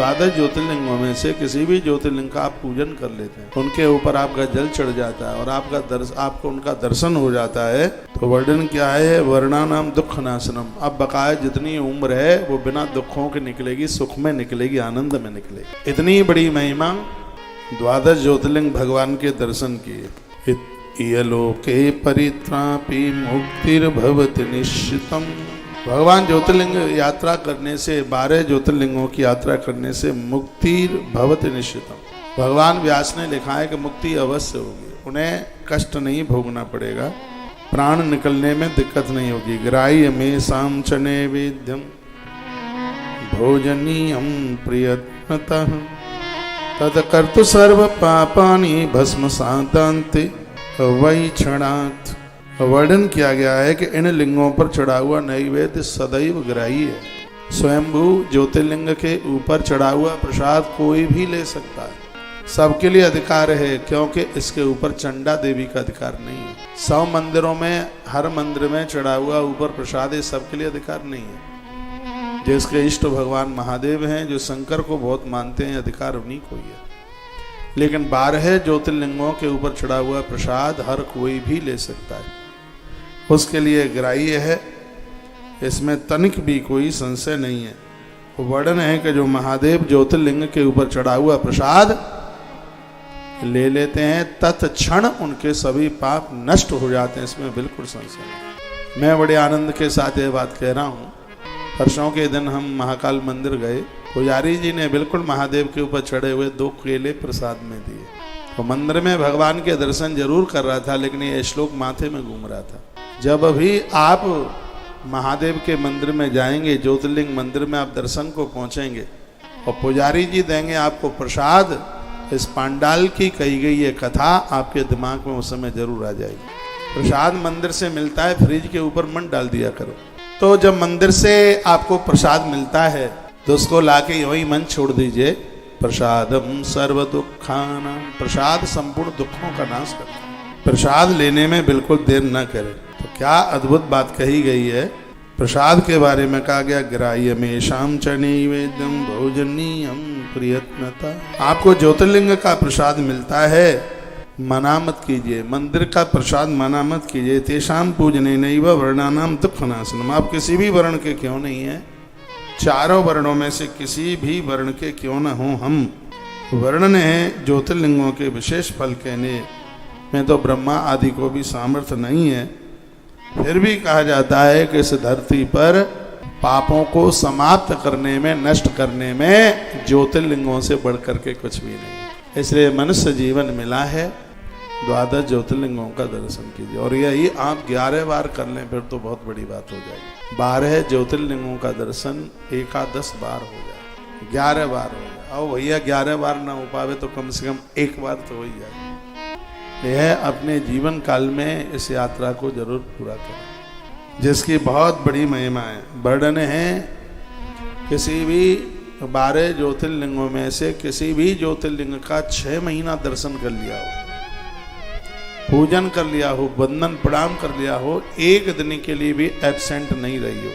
द्वादश ज्योतिर्लिंगों में से किसी भी ज्योतिर्लिंग का आप पूजन कर लेते हैं, उनके ऊपर आपका जल चढ़ जाता है और आपको उनका दर्शन हो जाता है, तो वर्णन क्या है, वर्णानाम दुख नाशनम। अब बकाया जितनी उम्र है वो बिना दुखों के निकलेगी, सुख में निकलेगी, आनंद में निकलेगी। इतनी बड़ी महिमा द्वादश ज्योतिर्लिंग भगवान के दर्शन किए। इयलोके परित्रापि मुक्तिर्भवति निश्चितम। भगवान ज्योतिर्लिंग यात्रा करने से, 12 ज्योतिर्लिंगों की यात्रा करने से मुक्तिर्भवति निश्चितम। भगवान व्यास ने लिखा है कि मुक्ति अवश्य होगी, उन्हें कष्ट नहीं भोगना पड़ेगा, प्राण निकलने में दिक्कत नहीं होगी। ग्राह्य में साम च नैवेद्यम भोजनीयम प्रियत्नतः तत्कर्तु सर्व पापानि भस्म सातान्ते वैक्षणात्। वर्णन किया गया है कि इन लिंगों पर चढ़ा हुआ नैवेद्य सदैव ग्राही है। स्वयंभू ज्योतिर्लिंग के ऊपर चढ़ा हुआ प्रसाद कोई भी ले सकता है, सबके लिए अधिकार है, क्योंकि इसके ऊपर चंडा देवी का अधिकार नहीं है। 100 मंदिरों में हर मंदिर में चढ़ा हुआ ऊपर प्रसाद है, सबके लिए अधिकार नहीं है। जिसके इष्ट भगवान महादेव हैं, जो शंकर को बहुत मानते हैं, अधिकार उन्हीं को ही है। लेकिन 12 ज्योतिर्लिंगों के ऊपर चढ़ा हुआ प्रसाद हर कोई भी ले सकता है, उसके लिए ग्राह्य है, इसमें तनिक भी कोई संशय नहीं है। वर्णन है कि जो महादेव ज्योतिर्लिंग के ऊपर चढ़ा हुआ प्रसाद ले लेते हैं, तत्क्षण उनके सभी पाप नष्ट हो जाते हैं, इसमें बिल्कुल संशय नहीं। मैं बड़े आनंद के साथ ये बात कह रहा हूँ। परसों के दिन हम महाकाल मंदिर गए, पुजारी जी ने बिल्कुल महादेव के ऊपर चढ़े हुए 2 केले प्रसाद में दिए। तो मंदिर में भगवान के दर्शन जरूर कर रहा था, लेकिन ये श्लोक माथे में घूम रहा था। जब भी आप महादेव के मंदिर में जाएंगे, ज्योतिर्लिंग मंदिर में आप दर्शन को पहुंचेंगे और पुजारी जी देंगे आपको प्रसाद, इस पांडाल की कही गई ये कथा आपके दिमाग में उस समय जरूर आ जाएगी। प्रसाद मंदिर से मिलता है, फ्रिज के ऊपर मत डाल दिया करो। तो जब मंदिर से आपको प्रसाद मिलता है तो उसको लाके वही मन छोड़ दीजिए। प्रसादम सर्व दुखानां, प्रसाद संपूर्ण दुखों का नाश करता है। प्रसाद लेने में बिल्कुल देर न करें। तो क्या अद्भुत बात कही गई है। प्रसाद के बारे में कहा गया, ग्राह्य में शाम च नैवेद्यम भोजनीयम प्रियत्नता। आपको ज्योतिर्लिंग का प्रसाद मिलता है, मना मत कीजिए। मंदिर का प्रसाद मना मत कीजिए। तेषाम पूजने नैव वर्णानाम दुख नाशनम। आप किसी भी वर्ण के क्यों नहीं है, चारों वर्णों में से किसी भी वर्ण के क्यों न हो हम। वर्णन है ज्योतिर्लिंगों के विशेष फल कहने में तो ब्रह्मा आदि को भी सामर्थ्य नहीं है। फिर भी कहा जाता है कि इस धरती पर पापों को समाप्त करने में, नष्ट करने में ज्योतिर्लिंगों से बढ़कर के कुछ भी नहीं। इसलिए मनुष्य जीवन मिला है, 12 ज्योतिर्लिंगों का दर्शन कीजिए। और यही आप 11 बार कर लें फिर तो बहुत बड़ी बात हो जाएगी। 12 ज्योतिर्लिंगों का दर्शन 11 बार हो जाए, 11 बार हो जाए। और भैया 11 बार ना हो पावे तो कम से कम 1 बार तो हो ही जाए। यह अपने जीवन काल में इस यात्रा को जरूर पूरा करें, जिसकी बहुत बड़ी महिमा है। वर्णन है किसी भी 12 ज्योतिर्लिंगों में से किसी भी ज्योतिर्लिंग का 6 महीना दर्शन कर लिया हो, पूजन कर लिया हो, वंदन प्रणाम कर लिया हो, 1 दिन के लिए भी एब्सेंट नहीं रही हो,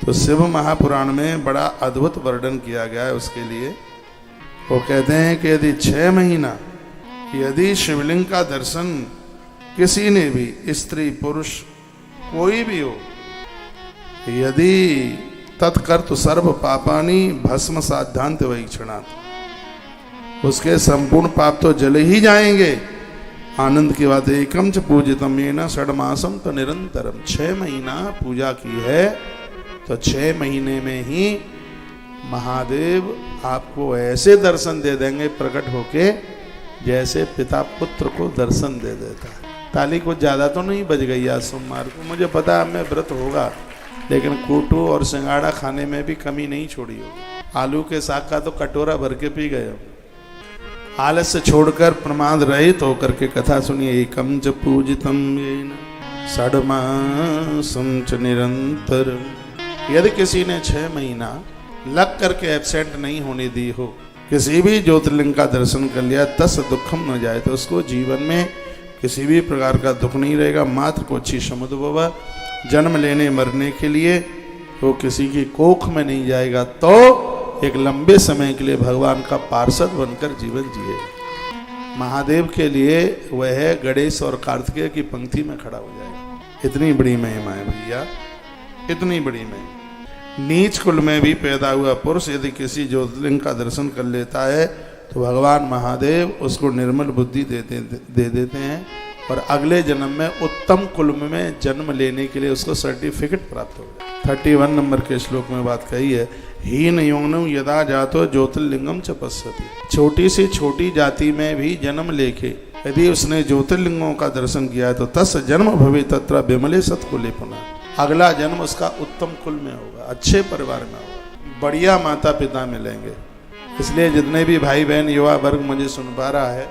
तो शिव महापुराण में बड़ा अद्भुत वर्णन किया गया है उसके लिए। वो कहते हैं कि यदि 6 महीना यदि शिवलिंग का दर्शन किसी ने भी, स्त्री पुरुष कोई भी हो, यदि तत्कर्तु सर्व पापानि भस्म साध्यांत वैक्षणात्, उसके संपूर्ण पाप तो जले ही जाएंगे। आनंद की बात है, एकम च पूजितम येन षड्मासम तो निरंतरम। 6 महीना पूजा की है तो 6 महीने में ही महादेव आपको ऐसे दर्शन दे देंगे प्रकट होके, जैसे पिता पुत्र को दर्शन दे देता है। ताली कुछ ज्यादा तो नहीं बज गई आज सोमवार को, मुझे पता है हमें व्रत होगा, लेकिन कूटू और सिंगाड़ा खाने में भी कमी नहीं छोड़ी होगी। आलू के साग का तो कटोरा भर के पी गए हो। आलस्य छोड़कर प्रमाद रहित होकर के कथा सुनिए। एकम च पूजितम येन षड्मासं च निरंतर। यदि किसी ने 6 महीना लग करके एब्सेंट नहीं होने दी हो, किसी भी ज्योतिर्लिंग का दर्शन कर लिया, तस दुखम न जाए, तो उसको जीवन में किसी भी प्रकार का दुख नहीं रहेगा। मात्र को अच्छी समुद्भव, जन्म लेने मरने के लिए वो किसी की कोख में नहीं जाएगा, तो एक लंबे समय के लिए भगवान का पार्षद बनकर जीवन जिए। महादेव के लिए वह गणेश और कार्तिकेय की पंक्ति में खड़ा हो जाएगा। इतनी बड़ी महिमा है भैया, इतनी बड़ी महिमा। नीच कुल में भी पैदा हुआ पुरुष यदि किसी ज्योतिर्लिंग का दर्शन कर लेता है तो भगवान महादेव उसको निर्मल बुद्धि दे देते हैं और अगले जन्म में उत्तम कुल में जन्म लेने के लिए उसको सर्टिफिकेट प्राप्त हो जाए। 31 नंबर के श्लोक में बात कही है, हीन योनम यदा जातो ज्योतिर्लिंगम च पश्यति। छोटी से छोटी जाति में भी जन्म लेके यदि उसने ज्योतिर्लिंगों का दर्शन किया है तो तस् जन्म भवे तत्र विमले सत्कुले पुनः। अगला जन्म उसका उत्तम कुल में होगा, अच्छे परिवार में होगा, बढ़िया माता पिता मिलेंगे। इसलिए जितने भी भाई बहन युवा वर्ग मुझे सुन पा रहा है,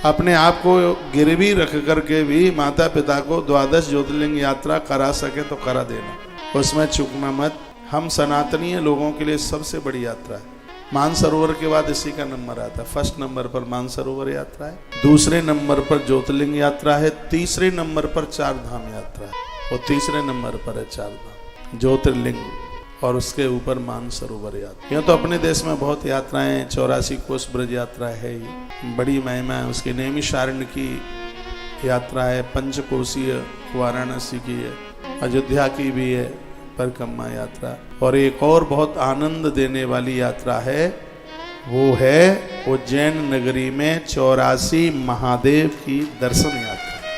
अपने आप को गिरवी रख करके भी माता पिता को 12 ज्योतिर्लिंग यात्रा करा सके तो करा देना, उसमें चूकना मत। हम सनातनीय लोगों के लिए सबसे बड़ी यात्रा है। मानसरोवर के बाद इसी का नंबर आता है। फर्स्ट नंबर पर मानसरोवर यात्रा है, दूसरे नंबर पर ज्योतिर्लिंग यात्रा है, तीसरे नंबर पर 4 धाम यात्रा है और तीसरे नंबर पर है 4 धाम ज्योतिर्लिंग और उसके ऊपर मानसरोवर यात्रा। यह तो अपने देश में बहुत यात्राएं, 84 कोस ब्रज यात्रा है, ये बड़ी महिमा है उसकी। नैमिषारण्य की यात्रा है, पंचकोशीय वाराणसी की है, अयोध्या की भी है परिक्रमा यात्रा। और एक और बहुत आनंद देने वाली यात्रा है, वो है उज्जैन नगरी में 84 महादेव की दर्शन यात्रा।